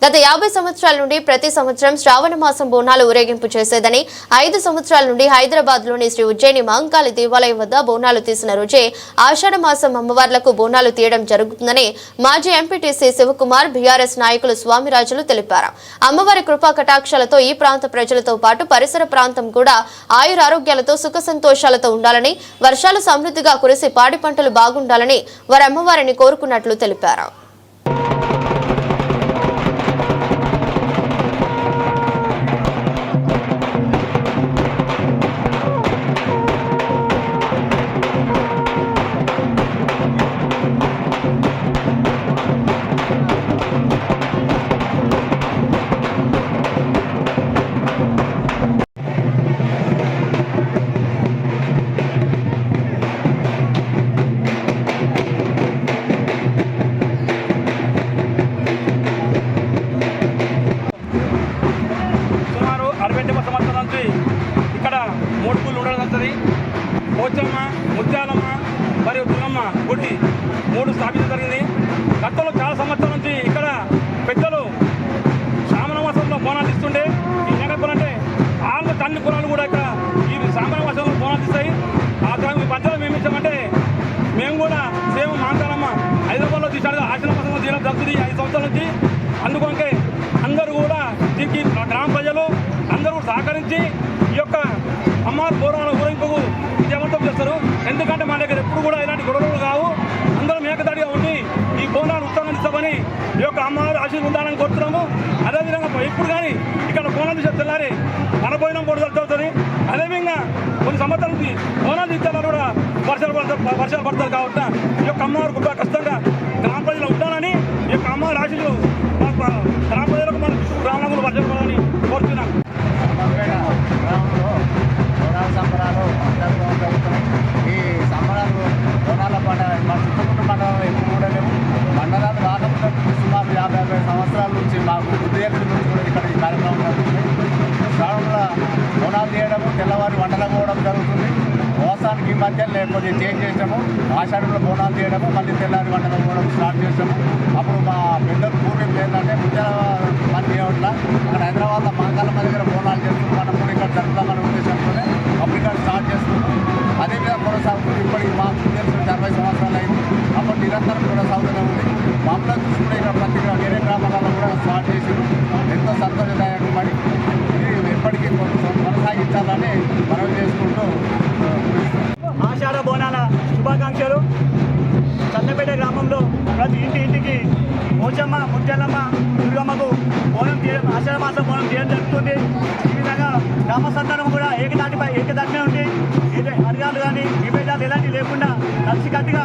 గత 50 సంవత్సరాల నుండి ప్రతి సంవత్సరం శ్రావణ మాసం బోనాలు ఊరేగింపు చేసేదని, 5 సంవత్సరాల నుండి హైదరాబాద్లోని శ్రీ ఉజ్జయిని మహంకాళి దేవాలయం వద్ద బోనాలు తీసిన రోజే ఆషాఢ మాసం అమ్మవార్లకు బోనాలు తీయడం జరుగుతుందని మాజీ ఎంపీటీసీ శివకుమార్, బీఆర్ఎస్ నాయకులు స్వామిరాజులు తెలిపారు. అమ్మవారి కృపా కటాక్షాలతో ఈ ప్రాంత ప్రజలతో పాటు పరిసర ప్రాంతం కూడా ఆయురారోగ్యాలతో సుఖ సంతోషాలతో ఉండాలని, వర్షాలు సమృద్ధిగా కురిసి పాడి పంటలు బాగుండాలని వారు అమ్మవారిని కోరుకున్నట్లు తెలిపారు. ఇక్కడ మూడుపులు ఉండడం పోచమ్మ, ముత్యాలమ్మ మరియు దుర్గమ్మ గుడి 3 స్థాపించడం జరిగింది. గతంలో చాలా సంవత్సరాల నుంచి ఇక్కడ పెద్దలు శ్రావణ మాసంలో బోనాలు ఇస్తుండే. ఈ నెగపోలంటే ఆల్మోస్ట్ అన్ని కులాలు కూడా ఇక్కడ ఈ శ్రావణ మాసంలో బోనాలు ఇస్తాయి. ఆ మధ్యలో మేము ఇచ్చామంటే మేము కూడా సేమ్ మాంకాలమ్మ హైదరాబాద్లో తీసాడు ఆషాఢ మాసంలో తీయడం జరుగుతుంది 5 సంవత్సరాల నుంచి. అందుకొకే అందరూ కూడా దీనికి గ్రామ ప్రజలు అందరూ సహకరించి ఈ యొక్క అమ్మవారి బోనాల ఊరింపుకు విజయవంతం చేస్తారు. ఎందుకంటే మా దగ్గర ఎప్పుడు కూడా ఇలాంటి గొడవలు కావు. అందరం ఏకదాడిగా ఉండి ఈ బోనాలు ఉత్సాహం ఇస్తామని ఈ యొక్క అమ్మవారి ఆశీర్వాదం ఉండాలని కోరుతున్నాము. అదేవిధంగా ఇప్పుడు కానీ ఇక్కడ బోనాలు తీసే తెల్లారి అనపోయిన బోర్డు జరుగుతుంది. అదేవిధంగా కొన్ని సంవత్సరాల నుంచి బోనాలు తీసేవారు కూడా వర్షాలు పడతారు కాబట్టి ఈ యొక్క అమ్మవారి కృప ఖచ్చితంగా గ్రామ ప్రజలు ఉండాలని, ఈ యొక్క అమ్మవారి ఆశీర్వాదం గ్రామ ప్రజలకు మన గ్రామంలో వర్షాలు పడాలని కోరుతున్నాను. సంబరాలు అందరితో జరుగుతున్నాయి. ఈ సంబరాలు బోనాల పండుగ మా చుట్టుముట్టు మండలంలో ఎప్పుడు కూడా లేవు. మండలాలు రాకుండా సుమారు 50 సంవత్సరాల నుంచి మాకు ఉదయం నుంచి కూడా ఇక్కడ ఈ కార్యక్రమం జరుగుతుంది. శ్రావణంలో బోనాలు తీయడము, తెల్లవారి వంటలు పోవడం జరుగుతుంది. మోసానికి ఈ మధ్య లేకపోతే చేంజ్ చేసాము. ఆషాఢంలో బోనాలు తీయడము, మళ్ళీ తెల్లారి వంటలు పోవడం స్టార్ట్ చేసాము. అప్పుడు మా పెద్దలు పూర్వీకులు ఏంటంటే పని చేయట్ల అక్కడ హైదరాబాద్లో మహంకాళమ్మ దగ్గర బోనాలు చేస్తున్నాం. మనం కూడా ఇక్కడ జరుగుతామనే ఉద్దేశంతోనే అప్పుడు ఇక్కడ స్టార్ట్ చేస్తున్నాం. అదేవిధంగా కొనసాగుతుంది. ఇప్పటికి మాకు తెలిసిన 60 సంవత్సరాలు అయింది. అప్పుడు నిరంతరం కొనసాగుతూనే ఉంది. మామూలుగా చూసుకుంటే ఇక్కడ ప్రతి వేరే గ్రామాలలో కూడా స్టార్ట్ చేసి ఎంతో సంతోషదాయకం. మరి ఇది ఎప్పటికీ కొనసాగించాలని మనం చేసుకుంటూ ఆషాఢ బోనాల శుభాకాంక్షలు. చందపేట గ్రామంలో ప్రతి ఇంటికి పోచమ్మ, ముత్యాలమ్మ, దుర్గమ్మకు బోనం తీయడం, ఆషాఢ మాసం బోనం తీయడం జరుగుతుంది. ఈ విధంగా గ్రామ సంతానం కూడా ఏకదాటిపై ఉండి అధికారులు కానీ విభేదాలు ఎలాంటివి లేకుండా కలిసికట్టుగా